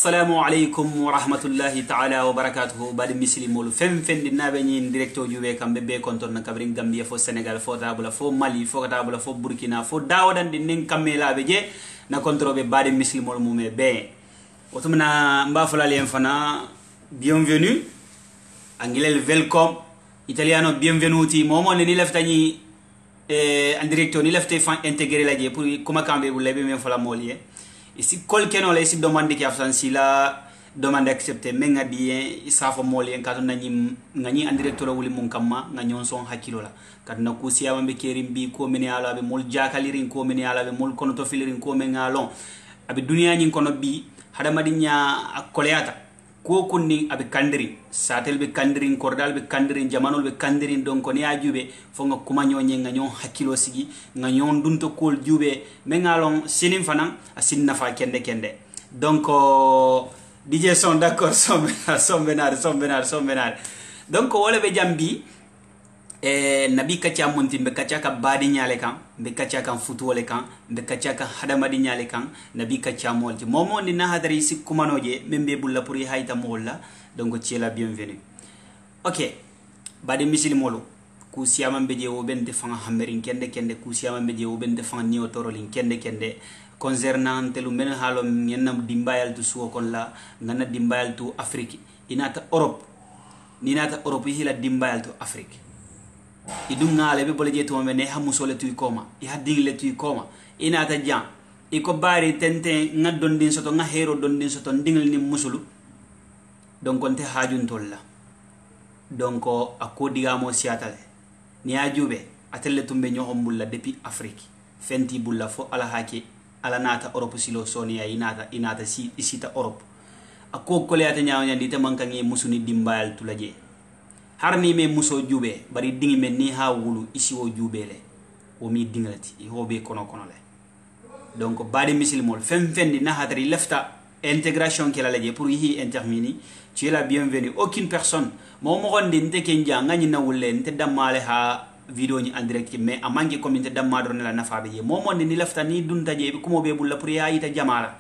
Assalamu alaikum wa rahmatullahi ta'ala wa barakatuhu badi muslimol fem fendi nabe ni directo juwe kambe be konton na kabrin Gambia fo Senegal fo tabula fo Mali fo tabula fo Burkina fo dawadan di ning kamela be je na kontrobe badi muslimol mume be otumna mbafala len fana bienvenue anglais welcome italiano bienvenuti momo ni leftani en directo ni lefte fan intégrer la je pour comment kambe bu lebe men fala molie ici quelqu'un les demande qui a fait si la demande acceptée mais ngadi isafo molien kato ngani en directeur wuli mun kamma nganyon son hakilo la kadna ko siya mambe kerim bi ko meni ala be mol jakalirin ko meni ala be mol kono to filirin ko men ngalon abi dunia nyin kono bi hada madinya akoleata ko kunni abi kandiri satel be kandirin kordal be kandirin jamanol be kandirin donc on ya jube fo nga kuma nyonye nganyon hakilo sigi nganyon dunto kol jube mengalon sinim fanan asin nafa kende donc DJ son d'accord son benar donc wala be jambi nabi kacha monti be kacha ka badi nyale kan be kacha kan futu wala kan be kacha kan hadamadi nyale kan nabi kacha molti momo ni na hadari sikumanoje membe bulla pour hayta molla donc ci la bienvenue ok badi misil molo ku siyama beje wo bente fanga hamerin kende ku siyama beje wo bente fanga niyo torolin kende concernant telu men halo ñenam dimbayal tu suwo kon la ngana dimbayal tu Afrique inata Europe ni nata Europe hila dimbayal tu Afrique idum ngale be bolje to men ha musole tu koma I hadingle tu koma inata jan iko bari tente ngadon din soto nga hero don din soto dingal ni musulu donc on te hajun tolla donc akko digamo siatale ni ajube atelle tumbe nyohom bulla depuis Afrique fenti bulla fo ala hake ala nata Europe silo sonia inata si isita Europe akko koleyata nyaawnya dite mankangi musuni dimbayal tulaje harni me muso jube bari dingi men ni ha wulu isi wo jubele o mi dinglati I hobe kono le donc badi muslimol fem fendi na hatari lefta intégration qui la laje pour yi intermini tu es la bienvenue aucune personne mo mo gonde nte kenja ngani na wulle nte damale ha video ni en direct mais amangi communauté damma do la nafa be mo mo ni lafta ni dunta je ko mo be bulla pour ya ita jamala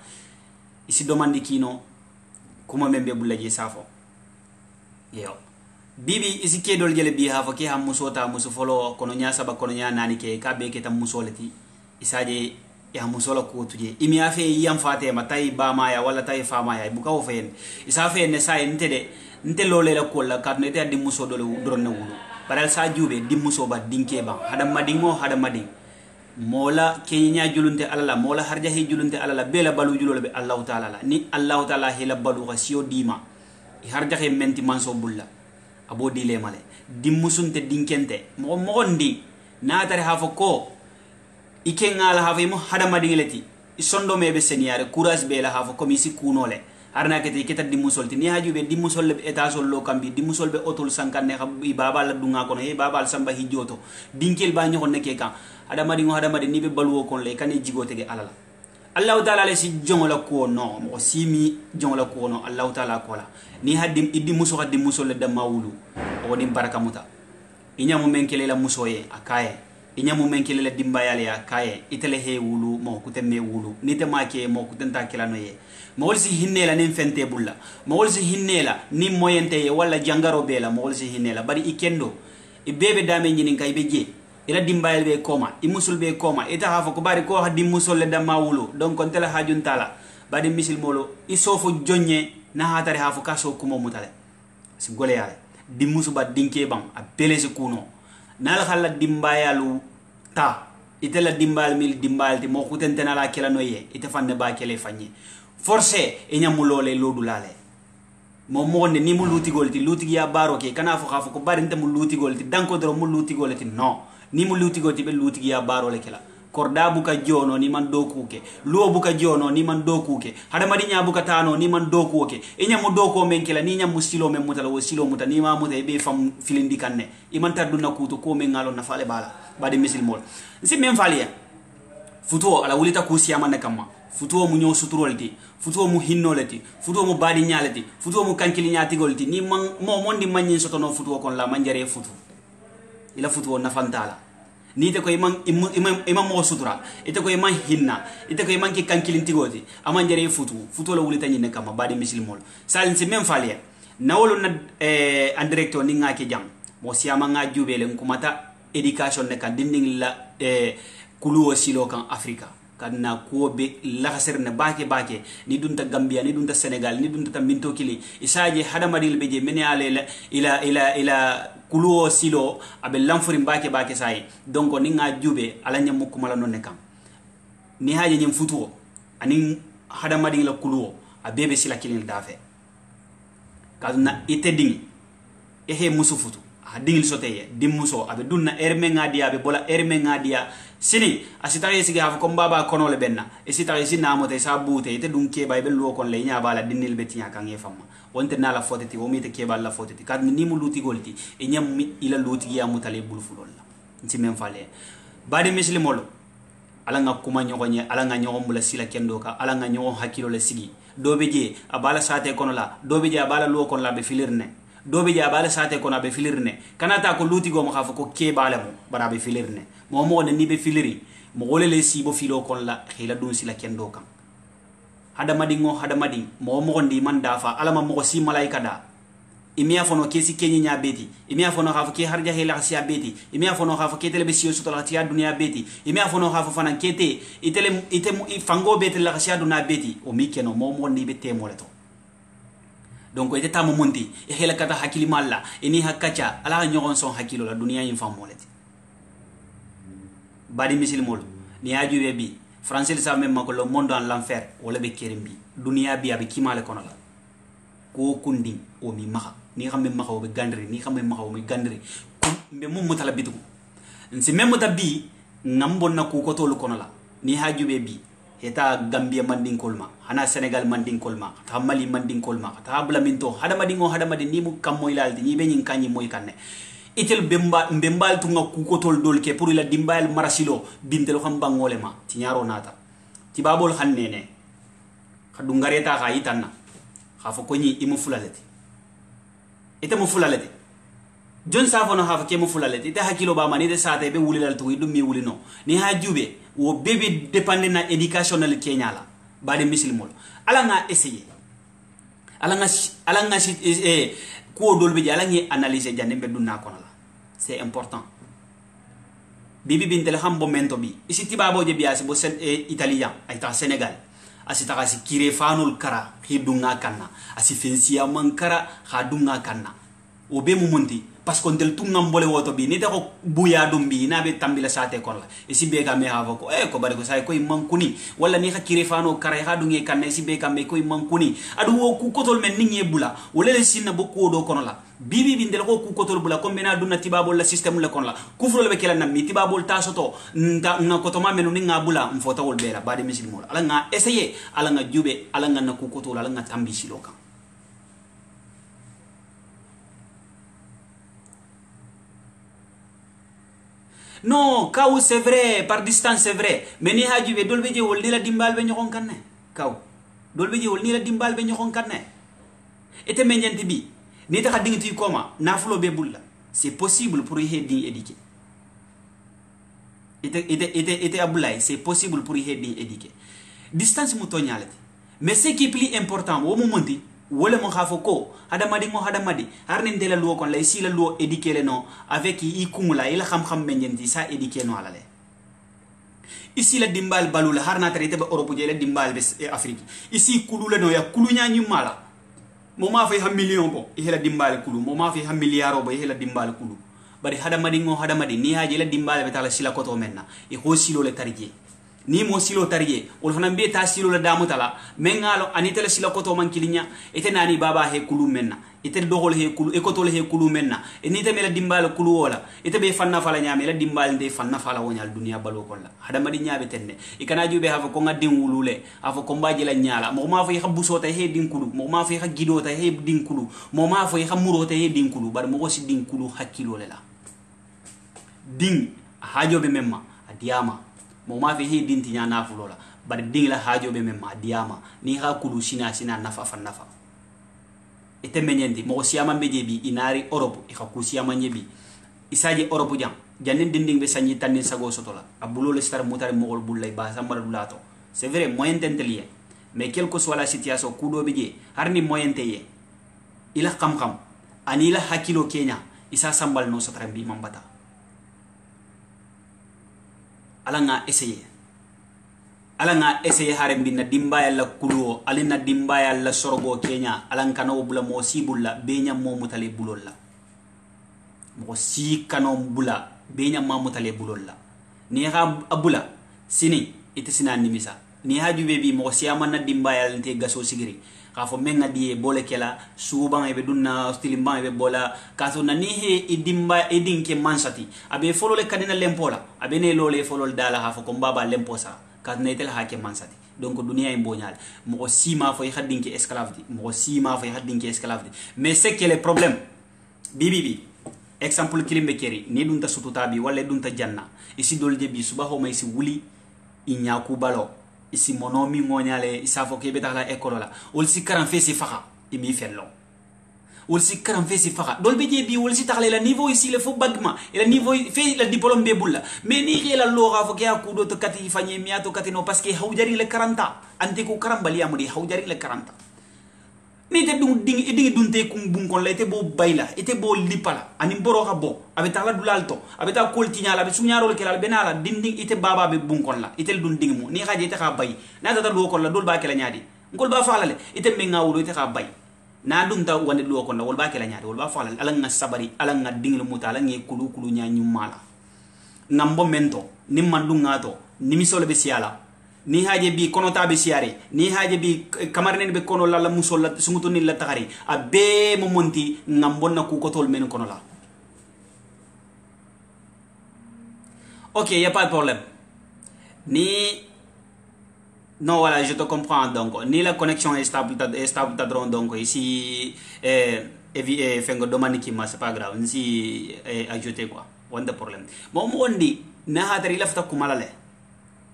isi domandi kino kuma membe bulla je safo yo bibi isi kedol jele bi ha fo ke ha musota musu folo kono nya saba kono nya nani ke ka be ke tam musolati isaje ya musola ko tuje imi afe yam fate ma tay ba ma ya wala tay fa ma ya bu ka wo fen isa fe ne sa nte de nte lole la ko la kat ne te di muso do doron na wulu paral sa jube di muso ba dinke ba hada madingo hada mading mola kenya julunte alala mola harja he julunte alala bela balu julo be allah taala la ni allah taala he la balu ga sio dima harja he menti manso bulla abo dile male dimmusunte dinkente mo ndi na tare hafo ko ikengala hafo mo hada madingeleti isondo mebe seniare courage be la hafo komisi kunole harna kete kita dimmusolti ni hajube dimmusol be etasol lo kambi dimmusol be otol sankanne xam baba la dunga kono he baba samba hijoto dinkel ba nyoko neke kan hada madingo hada madini be balwo kon le kane jigote ge alala allah taala le si jongola ko no mo simi jongola ko no allah taala ko la ni hadim iddi muso hadim muso le dama wulu o dim baraka muta inyamu menkele la muso ye akaye inyamu menkele la dimbayale ya akaye itele he wulu mo kutemme wulu nite make mo kutenta kila no ye mo wolsi hinnela nim fente bulla mo wolsi hinnela nim moyente ye wala jangaro bela mo wolsi hinnela bari ikendo ibebe dame nyinin kay be je ila dimbayal be koma imusul be koma ita hafa ko bari ko hadim musul le dama wulu donc on tela hajun tala badi misil molo isofo jonye na hatare hafu kaso kumo mutale si gole yaale dimmusu ba dinke bang a pelesi kuno nal khalla dimbayalu ta itela dimbal mil dimbal ti mo kutentena la kila noye ite fanne ba kele fanyi forcé e nyamulole lodu lale mo monde ni mu luti golti luti ya baro ke kana fu khafu ko bari nte mu luti golti danko dro mu luti golti no ni mu luti golti be luti ya baro le kila korda buka jono ni man dokuke luo buka jono ni man dokuke hada madinya buka tano ni man dokuke enya mo doko men kila ni nya musilo men mutala wo silo muta ni ma muta be fam filindi kanne iman taduna kuto ko men ngalo na fale bala badi misil mol nsi men falia futo ala wulita ku siyama ne kamma futo mu nyo suturolti futo mu hinnoleti futo mu badi nyaleti futo mu kankili nyati golti ni man mo mondi manyin sotono futo kon la manjare futo ila futo na fantala ni te ko imam mo sutura ite ko imam hinna ite ko imam ki kankilin tigoti amanjare futu la wulita nyine kama badi muslimol salin si même falia nawolo na en directeur ni ngaki jam mo siama nga jubele kumata education ne kan dinding la kuluwo silo kan afrika kana ko be la khaserne bake ni dunta gambia ni dunta senegal ni dunta minto kili isaje hada madil beje meni ale ila kuluwo silo abe lamfuri bake sai donc ni nga jube ala nyam ko mala non kam ni haje nyam futuo ani hada madil la kuluwo abebe sila kilin dafe kadna ite dingi ehe musu futu dingil soteye dimmuso abe dunna erme ngadia be bola erme ngadia sini asitare sigi hafa ko baba kono le benna e sitare sina mote sa bute ite dun keba be lo kon le nya bala dinil betinya kan e famma wonte na la foteti o mite keba la foteti kad ni mu luti golti e nyam ila luti ya mutale bul fulolla nti men fale bade muslimolo ala nga kuma nyogonye ala nga nyogom bula sila kendo ka ala nga nyogom hakilo le sigi dobe je abala sate kono la dobe je abala lo kon la be filirne dobe ja bala sate ko na be filirne kanata ko luti go mo xafa ko ke bala mo bara be filirne mo ne ni be filiri mo wole le si bo filo kon la khila dun sila kendo kan hada madi mo ndi man dafa alama mo si malaika da imia fono kesi kenyi nya beti imia fono xafa ke harja hela xia beti imia fono xafa ke tele be siyo sutola tiya dunya beti imia fono xafa fanan kete ite fango beti la xia dunya beti o mi keno mo ndi be temo leto donc ite tamu monti e hela kata hakili malla eni hakacha ala nyogon son hakilo la dunia yin famoleti badi muslimol ni ajube bi français sa même mako le monde en l'enfer wala be kerimbi dunia bi abi kimale kono la ko kundi o mi maha ni xambe maha o be gandri ni xambe maha o mi gandri be mum mutala bitu nsi même tabi ngambon na ku ko tolu kono la ni hajube bi eta gambia manding kolma hana senegal manding kolma ta mali manding kolma ta bla minto hada madin ni mu kam moy lalti ni be nyin kanyi moy kanne itel mbembal tu nga ku ko tol dol ke pour la dimbal marasilo bintel xam bangole ma ti nyaro nata ti babol xannene khadu ngareta kha itanna kha fo ko ni imu fulalete ite mo fulalete jon safo no hafa ke mo fulalete ite hakilo ba mani de sata be wulilal to idum mi wulino ni ha jube wo bebe depende na educational Kenya la ba de muslimol ala nga essayer ala nga ko dolbe ala ngi analyser jande be dunna kono la c'est important bibi bintel hambo mento bi isi tibabo je biasi bo sen italien ay ta Senegal asi ta kasi kire fanul kara hidunga kanna asi fensia mankara hadunga kanna o be mumunti parce qu'on tel tungam bole woto bi ni ta ko buya dum bi na be tambila sate kon la isi be ka me hava ko ko bare ko say ko mankuni wala ni kire fano kara hadunge kanna isi be ka me ko mankuni adu wo ku kotol men ni ngebula wala le sinna bo ko do kono la bibi bindel ko ku kotol bula ko mena dunna tibabol la système le kon la kufro le be kala nam mi tibabol ta soto nta na ko to ma menu ni ngabula mfota wol bela bade misilmol ala nga essayer ala nga jube ala nga na ku kotol ala nga tambi siloka non kaw c'est vrai par distance c'est vrai mais ni ha jube dolbe je wol ni la dimbal be ñokon kanne kaw dolbe je wol ni la dimbal be ñokon kanne ete menjenti bi ni ta dingti koma na fulo be bulla c'est possible pour y din éduquer ete abulay c'est possible pour y din éduquer distance mu tonyalati mais ce qui est plus important wo mo monti wala mo khafo ko hadamadi harne ndela luo kon lay si la luo éduquer le non avec i kumula ila xam menjenti sa éduquer no alale ici la dimbal balula harna traité ba Europe je la dimbal be Afrique ici kulula no ya kulunya nyumala moma fay ha million bo ihela dimbal kulu moma fay ha milliard bo ihela dimbal kulu bari hadamadi ni haje la dimbal be tala sila koto menna e ho silo le tarije ni mo silo tarije wol fana be ta silo la damu tala mengalo anita la sila koto man kilinya ete nani baba he kulu menna ete dohol he kulu e koto le he kulu menna e ni te mela dimbal kulu wala ete be fanna fala nyame la dimbal de fanna fala wonyal dunia balo kolla hadamadi nyaabe tenne e kana jube ha ko ngadin wulule afo ko mbaji la nyaala mo ma fay habbu sota he din kulu mo ma fay ha gido ta he din kulu mo ma fay ha muro ta he din kulu bar mo si din kulu hakkilo le la din hajo be memma adiyama mo ma fi he din tinya na fulola bar ding la hajo be memma diama ni ha kulu sina nafa fa nafa ete menyendi mo siyama beje bi inari Europe e ku siyama nyebi isaje Europe jam jannen dinding be sanyi tanni sago sotola abulo le star mutare mogol bullay ba samara dulato c'est vrai moyen tentelier mais quelle que soit la situation kudo beje harni moyen teye ila xam anila hakilo Kenya isa sambal no satra bi mambata ala nga essayer hare binna dimbaya la kuluo alina dimbaya la sorgo Kenya alan kano bula mo sibulla benya mo mutale bulolla mo si kano bula benya ma mutale bulolla ni ha abula sini ite sina nimisa ni ha jube bi mo si amana dimbaya lante gaso sigiri ka fo menga di bole kela suban e be dunna stilimban e be bola kaso na ni he idimba edinke mansati abe folo le kadina lempola abe ne lole folo dala ha fo ko baba lemposa ka netel ha ke mansati donc dunia e mbonyal mo sima fo khadinke esclave di mo sima fo khadinke esclave di mais c'est que le problème bibi exemple kilimbe keri ni dunta sututa bi wala dunta janna isi dolje bi subaho may si wuli inyaku balo isi monomi ngonyale isafo ke beta la école la ol si karam fe si faxa imi fello ol si karam fe si faxa dol be je bi ol si taxle la niveau ici le fo bagma et le niveau fe la diplôme be bulla mais ni xela lo xa fo ke akudo to kati fanye miato kati no parce que hawjari le 40 anti ko karam bali amudi hawjari le 40 ni te ding dunte kum bun kon la te bo bayla ete bo lipala ani boro xa bo abeta la dulalto abeta koltinya la be sunyaro le kelal benala dinding ite baba be bun kon la ite dun ding mu ni xaje te xa bay na ta do kon la dol ba ke la nyaadi ngol ba faalale ite me ngawudo ite xa bay na dun ta wande do kon la wol ba ke la nyaadi wol ba faalale ala nga sabari ala nga ding le mutala ngi kulu nya nyumala ngambo mento nimmandu ngato nimisole be siala ni haje bi kono tabe siare ni haje bi kamarnen be kono la musol la sumuto ni la taxari abe mo monti ngambon na ku ko tol men kono la ok y a pas de problème ni non voilà je te comprends donc ni la connexion est stable donc ici fengo domani ki ma c'est pas grave ni ajouter quoi wonde problème mo wondi na hatari lafta kumala le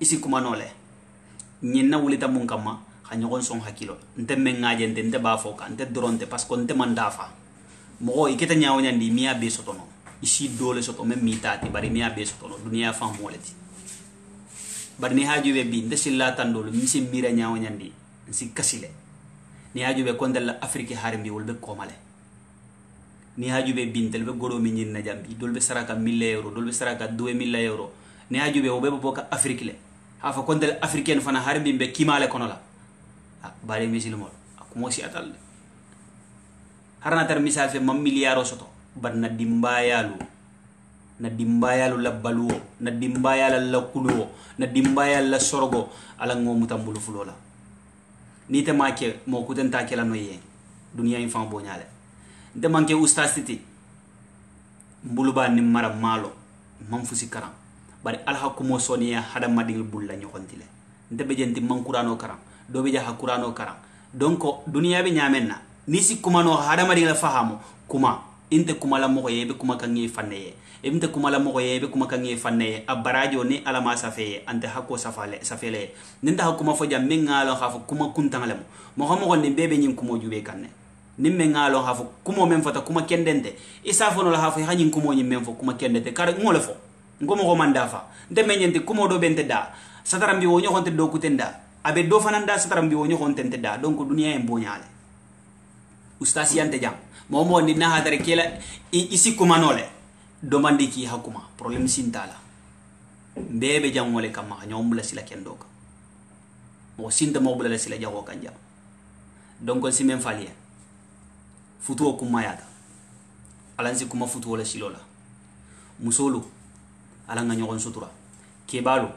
ici kumanole ñinna wulita mun kama xanyogon son hakilo nte mengaje nte ba foka nte doronte parce que nte mandafa mo iketa nyaawo nyandi miya be sotono isi dole soto même mi tati bari miya be sotono dunia fam moleti bari ni haju be bi nte silla tandolo mi si mira nyaawo nyandi si kasile ni haju be kondal afrique harbi wolbe komale ni haju be bintel be godo mi nyinna jambi dolbe saraka 1000 euro dolbe saraka 2000 euro ni haju be obe boka afrique le hafa kondal africaine fana harbi be kimale kono la bari misilmol akumo si atal harana tar misal fe mam miliaro soto bar na dimbayalu la baluo na dimbayala la kuluo na dimbayala la sorgo ala ngomu tambulu fulola ni te make mo kutenta kala no ye dunia infan bonyale nte manke ustastiti mbuluba ni mara malo mam fusi karam bari al hakumo soniya hada madil bulla nyokontile nte bejenti mankurano karam do be jaha qur'ano karam donc dunia be nyamenna ni si kuma no hada madi la fahamo kuma inte kuma la mo yebe kuma kan yi fanne inte kuma la mo yebe kuma kan yi fanne abarajo ni ala ma safe ante hakko safele ninda hakuma fo jam mengalo hafu kuma kuntangalemo mo hamo ni bebe nyin kuma jube kanne nim mengalo hafu kuma men fota kuma kendente isa fo no la hafu hanyin kuma nyin men fo kuma kendente kar ngole fo ngomo ko mandafa nde menyente kuma do bente da satarambi wonyo honte do kutenda abe do fananda satarambi wonyo hontente da donc dunia en bonyale ustasi ante jam momo ni na hadare kela isi kuma nole domandi ki hakuma problem sintala bebe jam wole kama nyombula sila kendoka mo sinta mo bula sila jago kanja donc si men falia futu kuma yada alansi kuma futu wala silola musolu alanga nyogon sutura kebalu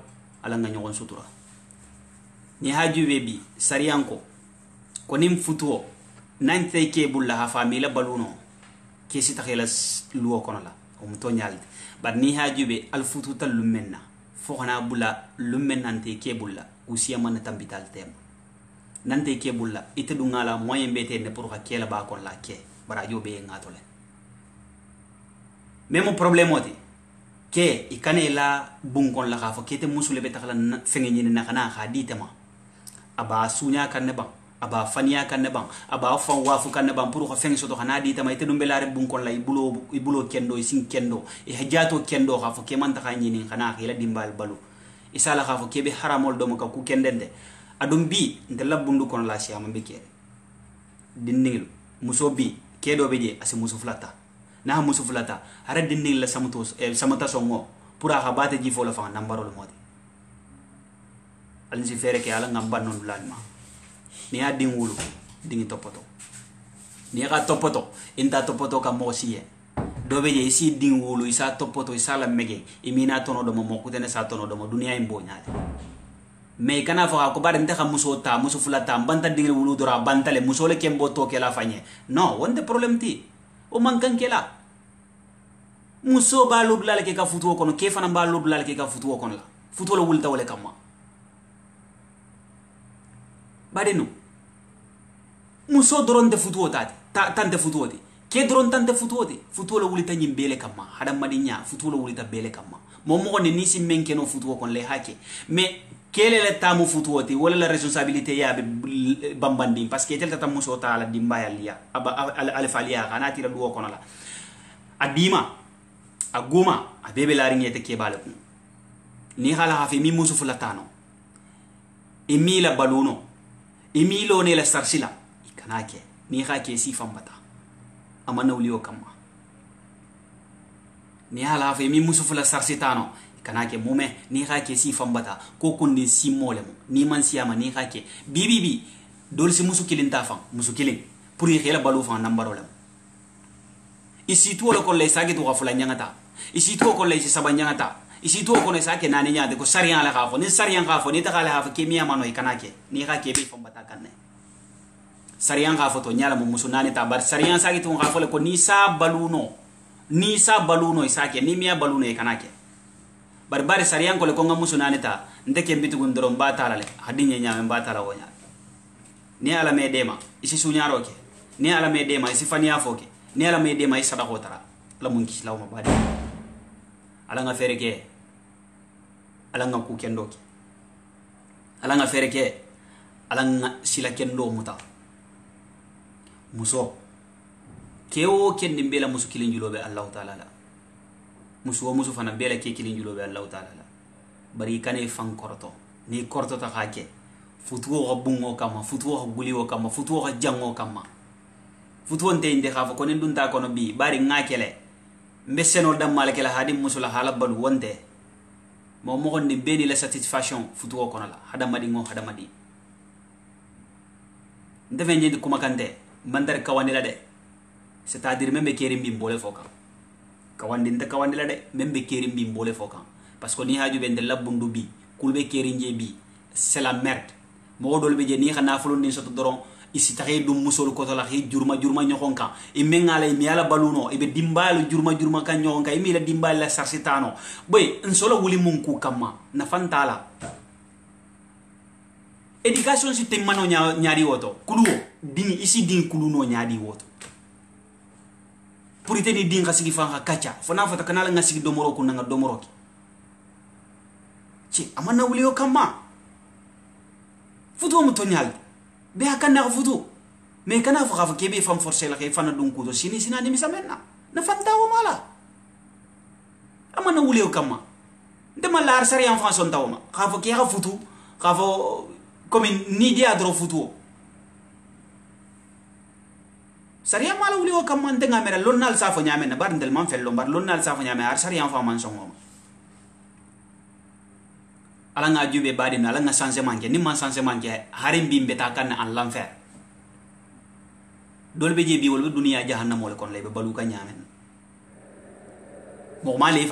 alanga nyogon sutura ni haju bebi sariyanko ko nim futuo nante ke bulla ha famila baluno ke sita khela luo kono la o mto nyalde bad ni haju be al futu tal lumenna fo xana bulla lumen nante ke bulla usiya man tambital tem nante ke bulla ite du ngala moyen bete ne pour ha kela ba kon la ke bara jo be ngatole même problème oti ke ikane la bunkon la khafo kete musule be takhla fengi ni na kana khaditema aba sunya kan ne bang aba fania kan ne bang aba fan wafu kan ne bang pour ko fengi soto kana ditema ite dum belare bunkon la ibulo kendo sin kendo e hajato kendo khafo ke man takha nyini kana khila dimbal balu isala khafo ke be haramol do maka ku kendende adum bi nte labundu kon la siama be ke dinningil muso bi ke do be je asi muso flata na musu fulata hara dinning la samata songo pura habate ji fola fa nambaro le modi alin si fere ke ala ngamba non lalma ni adin wulu dingi topoto ni ga topoto inta topoto ka mosiye do be je si ding wulu isa topoto isa la mege imina tono do mo kutene sa tono do mo dunia imbo nyaade me kana fa ko bare nta muso ta musu fulata banta dingi wulu dora bantale muso le kembo to ke la fanye no wonde problem ti o mankan kela muso ba lobla le ke ka futuo kono ke fana ba lobla le ke ka futuo kono la futuo lo wulta wala kama badenu muso doron de futuo tati tante futuo ti ke doron tante futuo ti futuo lo wulta nyimbele kama hada madinya futuo lo wulta bele kama momo ni nisi menke no futuo kon le hake mais kele le tamu futuo ti wala la responsabilité ya be bambandi parce que tel tata muso ta la dimba ya aba al falia kana tira duo kono la adima aguma abebe la ringete ke balaku ni hala hafi mi musu fulatano emila baluno emilo ne la sarsila ikanake ni hake si fambata amana ulio kama ni hala hafi mi musu fula sarsitano kanake mume ni hake si fambata ko kundi si molemo ni man siyama ni hake bibibi dol si musu kilin tafan musu kilin pour y khela balu fa nambaro lam isi to ko le sagi to gafula nyangata isi to ko le si sabanyangata isi to ko ne sake nani nyaade ko sariyan la khafo ni sariyan khafo ni ta khala hafa kemiya mano ikanake ni hake be fambata kanne sariyan khafo to nyala mo musu nani ta bar sariyan sagi to khafo le ko ni sa baluno isake ni miya baluno ikanake barbari sariyan ko le ko ngamusu nanita ndeke mbitu gondoro mbatala le hadinye nyame mbatala wonya ni ala me dema isi sunyaro ke ni ala me dema isi fania foke ni ala me dema isa dako tara la munki law ma bade ala nga fere ke ala nga ku kendo ke ala nga fere ke alanga sila kendo muta muso kewo kendi bela musu kilin julobe Allah taala la musu fana bela ke kilin julobe Allah taala la bari kane fan korto ni korto ta hake futuo ga bungo kama futuo ga guliwo kama futuo ga jango kama futuo nte inde khafa ko nin dunta kono bi bari ngakele mbeseno dam malakela hadi musula hala balu wonte mo mo ni beni la satisfaction futuo kono la hada madi ngo hada madi ndeve nyendi kuma kante mandar kawani la de c'est-à-dire même keri mbi mbole foka kawandi nda kawandi la de même keri mbi mbole foka parce que ni haju ben de labundu bi kulbe keri njebi c'est la merde mo dol be je ni xana fulon ni soto doron isi taxé dum musol ko to la xi jurma ñoxonka e mengala mi ala baluno e be dimbalu jurma kan ñoxonka e mi la dimbal la sarsitano boy en solo wuli mun ku kama na fantala education system mano ñaari woto kuluwo ding isi ding kuluno ñaadi woto pour ite ni ding xasigi fa kacha fona fota kanala nga sigi domoro ku nga domoro ki ci amana wuli o kama futu mo to ñal be hakana futu mais kana fa kebe fam forcer la ke fana dun kudo sina ni misamenna na fanta o mala amana wuli o kama ndema lar sari en France on tawma khafa ke ha futu khafa comme ni dia dro futu sariya mala wuli o kama ndenga mera lonnal safo nyame na bar ndel man fello bar lonnal safo nyame ar sari en fa man songo ala nga jube badi na ala nga changement ke ni man changement ke harim bi mbeta kan an l'enfer dolbe je bi wol dunia jahannam wol kon lebe balu ka nyamen mo male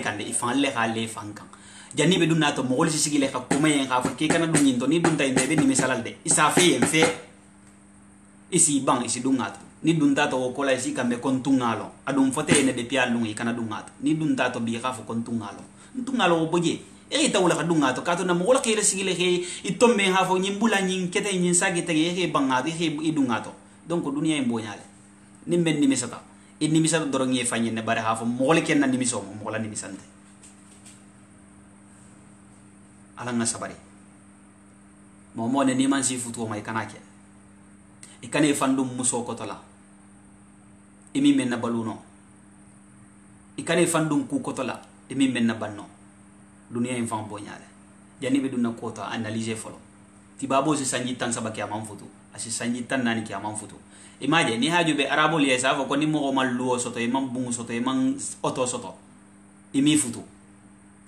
kan de ifan le khale fankan jani be dunna to mo wol sigi le ka kuma yen ka fa ke kana dun to ni dun tay be ni misalal de isa fe en fe isi bang isi dungato ni dunta to ko la isi kambe kontungalo adum fote ne de pialung ikana dungato ni dunta to bi ka fa kontungalo boje e tawla kadunga to kato na mo wala kire sigile he itombe ha fo nyimbula nyin kete nyin sagi tege he bangati he idunga to donc dunia imbonyale nimben ni misata inni misata dorongi fanyi ne bare ha fo mo wala ken na ni miso mo wala ni misante ala nga sabari mo ne ni man si futu mai kanake e kane fandum muso ko tola imi men na baluno e kane fandum ku ko tola imi men na banno dunia infan bonyale jani be dunna kota analyser folo tibabo se sanji tan sabaki amam futu asi sanji tan nani ki amam futu imaje ni haju be arabo li esa ko ni mo mal luo soto e mam bungu soto e man oto soto imi futu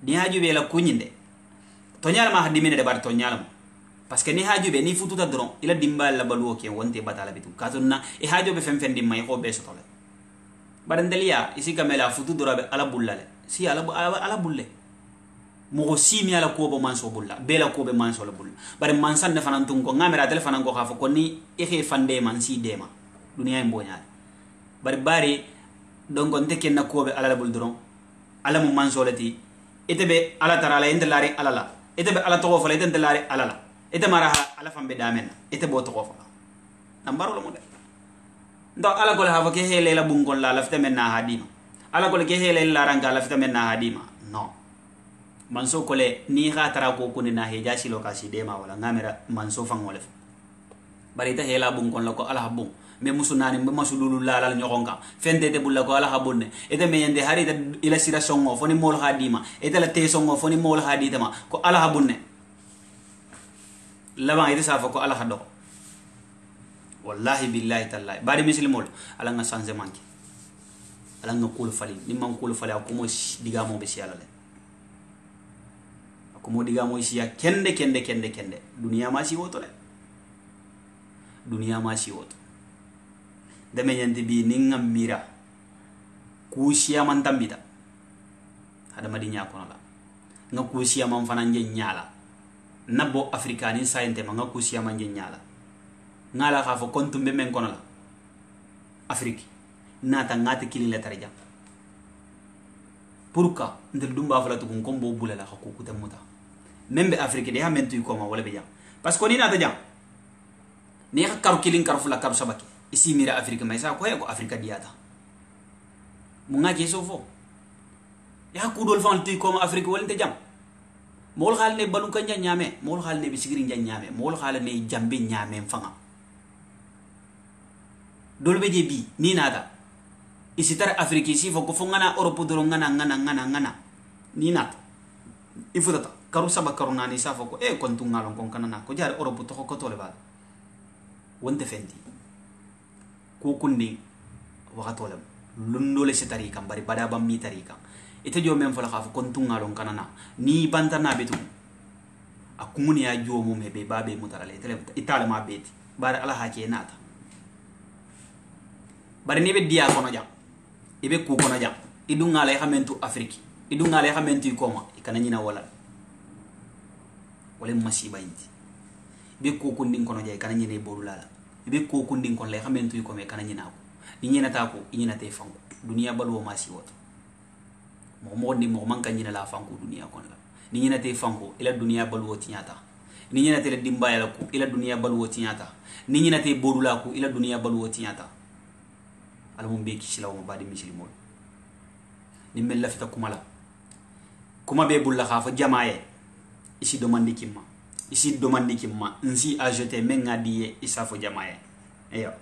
ni haju be la kunyinde to nyala ma hadimine de bar to nyala parce que ni haju be ni futu ta dron ila dimbal la baluo ke wonte batala bitu katuna e haju be fem fendi may ko be soto le barandelia isi kamela futu dorabe ala bullale si ala bulle mo simi ala ko bo manso bulla bela ko be manso la bulla bare mansan ne fanan tun ko ngamera telefonan ko khafo ko ni efe fande man si dema dunia mbonya bare donc on teke na ko be ala la bul dron ala mo manso lati etebe ala tarala endelare ala la etebe ala to fala endelare ala la ete maraha ala fambe damen ete bo to fala nambaro lo mo de ndo ala ko ha ke hele la bungol la lafta men na hadima ala ko ke hele la ranga lafta men na hadima no manso kole ni ga tara ko kuni na heja silo ka si dema wala ngamera manso fang wala bari ta hela bun kon la ko ala habun me musunani me masululu la la nyogonga fende de bulla ko ala habunne ete me yende hari ta ila sira songo foni mol hadima ete la te songo foni mol hadima ko ala habunne laba ite safa ko ala hado wallahi billahi tallahi bari muslimol ala nga changement ki ala nga kul fali ni man kul fali ko mo diga mo be si ala le ko diga mo isiya kende dunia ma si woto le dunia ma si woto de me nyandi bi ninga mira ku siya man tambita hada madinya kono la nga ku siya man fananje nyala nabo afrikani sainte ma nga ku siya man nyala ngala ka fo kontumbe men kono la afriki nata ngati kilin le tarja pourquoi ndel dumba fala to kon kombo bulala ko ku tamuta membe afrique de ha mentu ko ma wala be jam parce que ni na ta jam ni ka karu kilin karu fula karu sabaki isi mira afrique mais sa ko afrique diata mu nga ke sofo ya ku dol fan tu ko ma afrique wala te jam mol xal ne balu ka nyame mol xal ne bisigiri nyame mol xal ne jambe nyame fanga dolbe je bi ni nada isitar afriki si fo ko fo ngana europe doro ngana ni nata ifutata karu saba karu nani sa fo ko kon tu ngalon kon kanana ko jar europe to ko tole bal wonte fendi ko kunni wakatole lundole se tarika bari bada bam mi tarika ite jo men fo la khaf kon tu ngalon kanana ni bantana betu akumuni ya jo mo mebe babe mutarale tele itale ma beti bar ala hake nata bari ni be dia kono jam ibe ku kono jam idu ngale xamentu afriki idu ngale xamentu koma ikana nyina wala masiba inti be ku kundin kono jay kana nyine bodulala ibe ku kundin kon le xamentu ko me kana nyina ko ni nyina ta ko nyina te fangu dunia balu ma si woto mo ni mo man kan nyina la fangu dunia kon la ni nyina te fangu ila dunia balu woti nyata ni nyina te le dimbaya ko ila dunia balu woti nyata ni nyina te bodula ko ila dunia balu woti nyata alamum be kisilaw mo badi muslimol ni mel lafita kumala kuma be bulla khafa jamaaye isi domandi kimma nsi ajete menga diye isafo jamaaye eyo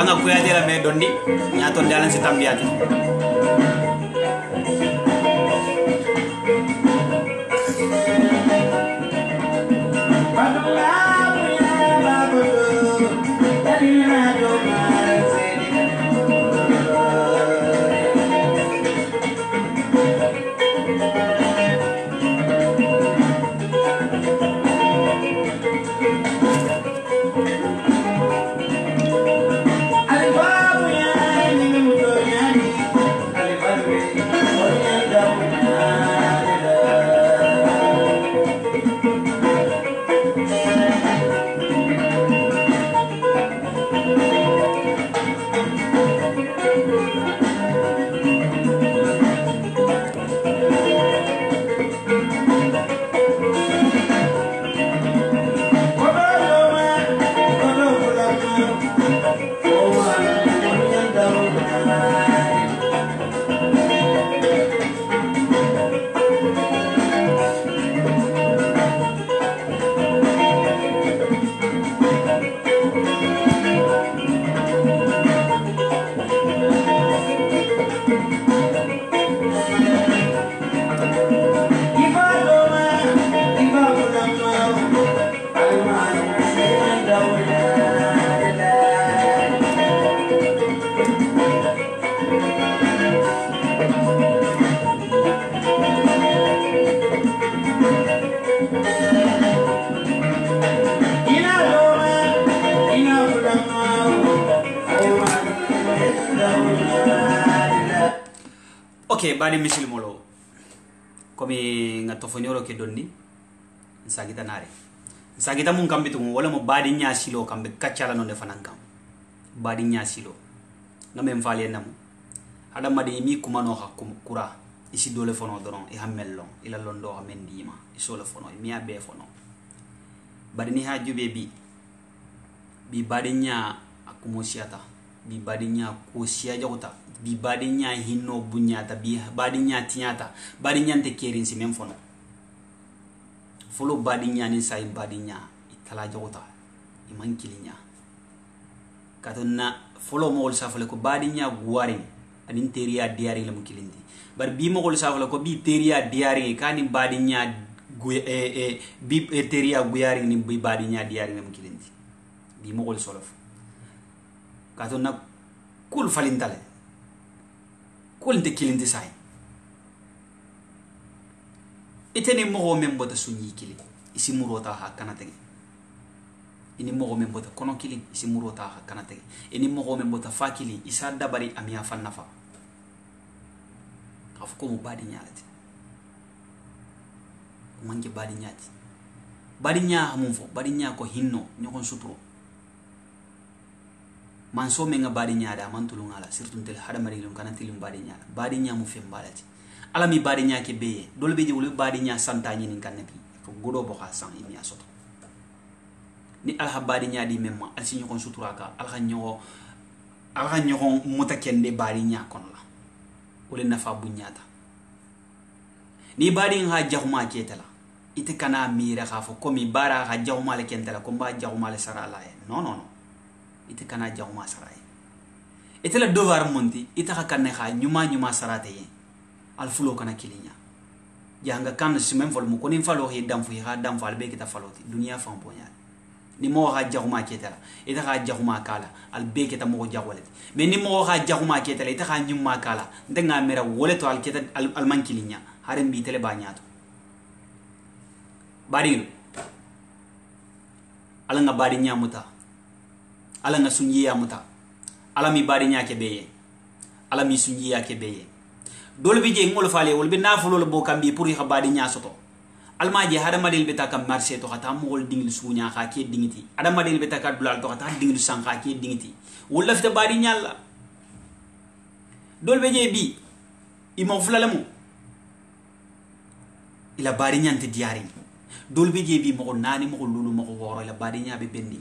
anga kuya dela me dondi nyato dalan si tambiyati ok bani misilmolo komi nga tofonyoro ke donni sagita nare sagita mun kambitu wala mo badi nya silo kambe kaccala non defanan kam badi nya silo ngam fali namu ada madi mi kumano hakum kura isi dole fono doron e hammellon ila londo hamendima isole fono mi abe fono badi ni hajube bi badi nya akumosiata bi badi nya ko siya jawta bi badi nya hinno bunyata bi badi nya tinyata badi nyante kerin si mem fono folo badi nya ni sai badi nya itala jawta iman kilinya katonna folo mo sa fole ko badi nya guwarin anin teriya diari le mukilindi bar bi mo sa fole ko bi teriya diari kani badi nya bi teriya guyari ni bi badi nya diari le mukilindi bi mo solof katonna kul falintale kul te kilindi sai itene mo men bota sunyi kili isi murota ha kanatege ini mo men bota kono kili isi murota ha kanatege ini mo men bota fa kili isa dabari amia fannafa af ko mo badi nyaati mangi badi nyaati badi nya mum fo badi nya ko hinno nyokon suturo man so men nga badi nya da man tulunga la surtout tel hada mari lum kanati lum badi nya mu fem balati ala mi badi nya ke beye dol be jewul badi nya santani nin kanabi ko godo bo kha san imi asoto ni alha badi nya di memma al si nyokon sutura ka alha nyokon mutakende badi nya kon la wala nafa bu nyata ni badi nga jahuma ketala ite kana mira khafo komi bara ha jahuma le kentala ko ba jahuma le sara la non non ite kana jahuma sara ite la devoir monti ite ka kanne kha nyuma sarate ye al fulo kana kilinya janga kan si men fol mu ko ni falo he dam fu ha dam fal be kita faloti dunia fam ponya ni mo ha jahuma ketala ite ha jahuma kala al be kita mo jahwalet mais ni mo ha jahuma ketala ite ha nyuma kala ndenga mera woleto al kita al man kilinya hare mbi tele banyato bari ala nga bari nyamuta ala nga sunyiya muta ala mi bari nyake beye ala mi sunyiya ke beye dol bi je ngol fale wol be nafulo lo bokambi pour ha bari nyasoto alma je hada madel be takam marché to khata mol dingil sunya kha ke dingiti ada madel be takad dulal to khata dingil san kha ke dingiti wala fita bari nyalla dol be je bi imo fulalamu ila bari nyante diari dol be je bi mo nani mo lulu mo woro ila bari nya be bendi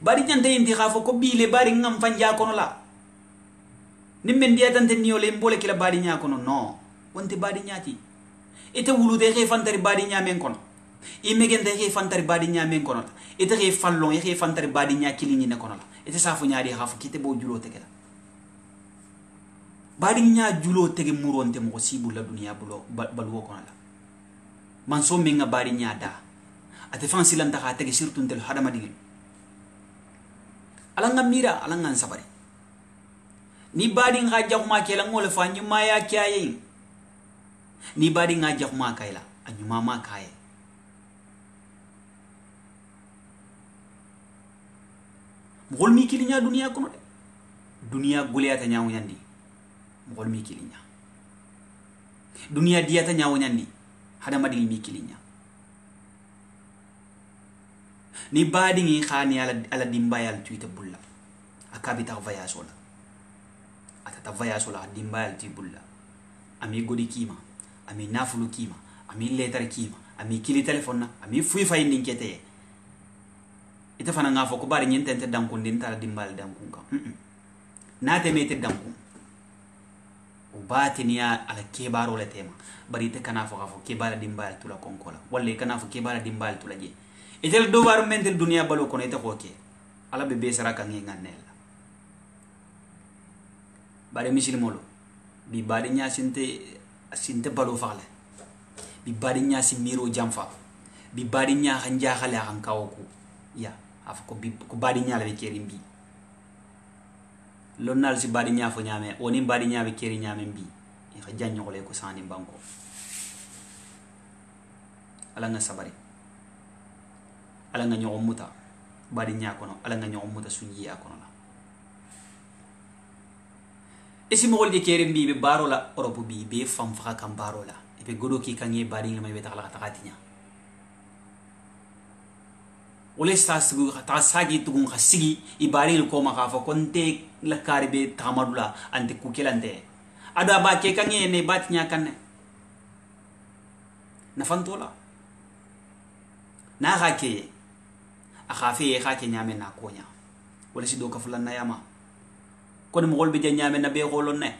bari nyante indi khafo ko bi le bari ngam fanja kono la nimmen dia tante niole mbole kila bari nya kono no wonte badi nyati ite wulude xe fantari badi nyamen kono imegende xe fantari badi nyamen kono ite xe fallon xe fantari badi nya kilini ne kono la ite safu nyaadi xafu kite bo julo tege la badi nya julo tege muronte mo sibu la dunia bulo balwo kono la man so menga badi nya da ate fansi lan ta tege surtout tel hadama digil ala ngamira ala ngan sabari ni badi nga jaxuma ke la ngol fa nyuma ya kiaye ni badi nga jaxuma kayla anyuma ma kaye mugol mi kilinya dunia kono de dunia guliyata nyaawu nyandi mugol mi kilinya dunia diyata nyaawu nyandi hada madil mi kilinya ni badi ngi khani ala dimbayal tuita bulla akabita vayasola atata vayasola dimbayal ti bulla ami godi kima ami nafulu kima ami letter kima ami kili telephone na ami fui fay ndinkete ita fana nga foko bari nyentente dankun din tala dimbal dankun ka na te mete dankun o batiniya ala kebaro le tema bari te kana fo kafo kebara dimbal tula konkola walle kana fo kebara dimbal tula je etel do war mentel dunia balo kono ite ko ke ala be besara kan nganel bari misil molo bi bari nya sinte balo faale bi bari nya si miro jamfa bi bari nya hanja khale kan kawku ya af ko bi ko bari nya la be kerim bi lonnal si bari nya fo nyame oni bari nya be keri nyame bi e xa janyo ko le ko sani banko ala nga sabari ala nga nyoom muta bari nya kono ala nga nyoom muta sunyi akono la esi mo golde kerim bi be barola europe bi be fam fa kam barola e be godo ki kangi bari ngam be takala takatinya ole sasigu ta sagi tugun khasigi ibari ko ma khafa konte la karibe tamadula ante kukelante ada ba ke kangi ne batnya kanne na fantola na khake akhafi khake nyame na konya wala si do ka fulan na yama kon mo golbe nyame na be golon ne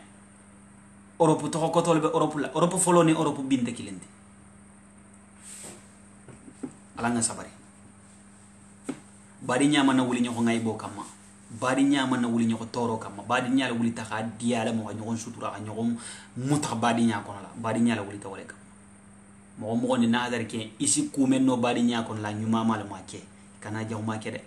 europe to ko tolbe europe la europe foloni europe binte kilende ala nga sabari bari nyama na wuli nyoko ngay bo kama bari nyama na wuli nyoko toro kama bari nyala wuli taka diala mo nyoko sutura nyoko muta bari nyako la bari nyala wuli tawale kama mo ni na dar ke isi kumen no bari nyako la nyuma mal ma ke kana jaw ma ke de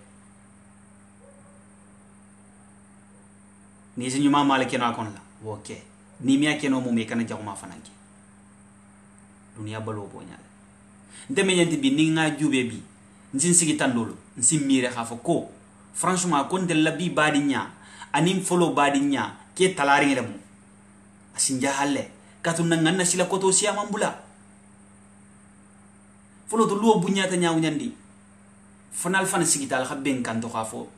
ni si nyuma mal ke na kon la woke ni miya keno mo me kana jaguma fananke dunia balo bo nyaale ndeme ñenti bi ni nga jube bi nsin sigi tandolo nsin mire xafa ko franchement kon de la bi badi nya anim folo badi nya ke talari ngere mo asinja halle katun nan na sila koto siya mambula folo to luo bunyata nyaaw nyandi fanal fan sigi tal xabben kan to xafo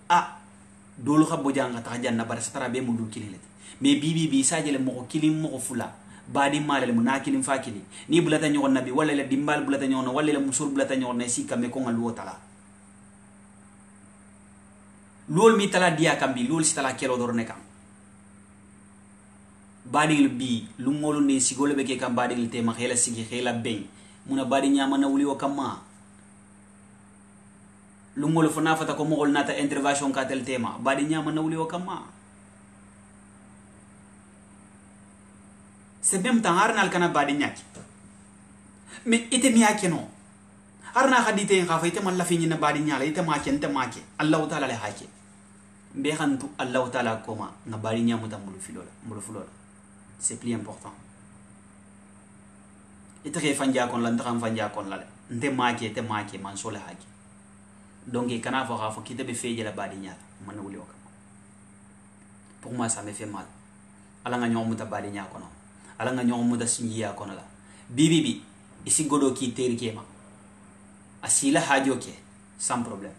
dolu xabo janga ta janna bar satara be mu du kililete mais bi sajele mo kilim mo fula badi malale mu nakilim fakili ni bulata nyon nabi wala la dimbal bulata nyon wala la musul bulata nyon na si kamé ko ngal wotala lol mi tala dia kambi lol si tala kelo dor nekam badi bi lu ngolu ne sigole be ke kam badi te ma khela sigi khela ben muna badi nyama na wuli o kama lu ngolu fana fata ko mogol nata intervention ka tel tema badi nyama na wuli o kama c'est même temps harna kana badi nyaki mais ite mi akeno harna khadite khafa ite man la fini na badi nyala ite ma ken te make allah taala le hake be khantu allah taala koma na badi nyamu tambulu fulola c'est plus important ite ke fanja kon la ndam fanja kon la nte make te make man so le hake donc kana fa khafa kite be feje la badi nyala man wuli o kama pour moi ça me fait mal ala nga nyomu ta badi nyako no ala nga ñoo muda sinjiya kono la bibi isi godo ki teri kema asila hajo ke sans problème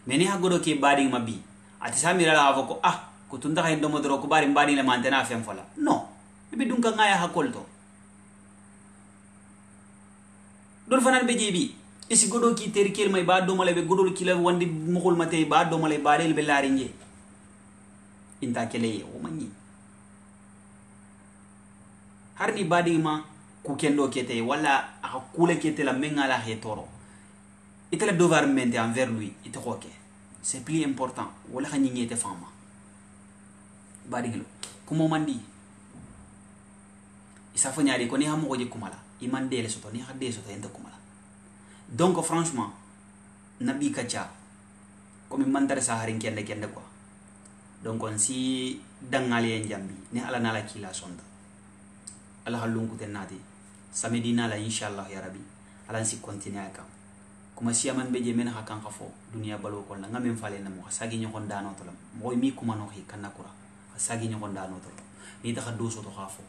mais ni ha godo ke badi ma bi ati samira la avoko ko tunda kay domo dro ko bari badi le mantena fem fola non bibi dun ka ngaya hakolto don fanan be jebi isi godo ki teri kel may ba do male be godo ki la wandi mukul matay ba do male ba le be laringe inta kele o manyi harni badi ma ku kendo kete wala a kule kete la mengala he toro itela devoir mente envers lui ite xoke c'est plus important wala xani ngete fama badi gelo kumo mandi isa fo nyaari ko ni hamo ko je kumala imande le soto ni hadde soto enta kumala donc franchement nabi kacha comme mandare sa harin kende quoi donc on si dangale njambi ni ala nala kila sonda ala halungu tenati samedi nala inshallah ya rabbi ala si continue akam kuma siaman beje men hakan khafo dunia balo ko nga men fale na mo sagi nyokon dano to lam moy mi kuma no hi kanakura sagi nyokon dano to ni ta khado so to khafo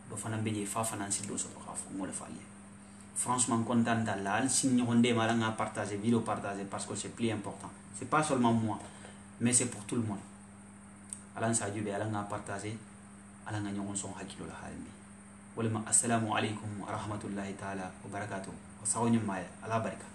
do fana beje fa fana si do so to khafo mo le fale franchement content d'Allah si nyokon de mala nga partager vidéo partager parce que c'est plus important c'est pas seulement moi mais c'est pour tout le monde ala sa jube ala nga partager ala nga nyokon son hakilo la halmi ولما السلام عليكم ورحمة الله تعالى وبركاته وصاوني معي على بركة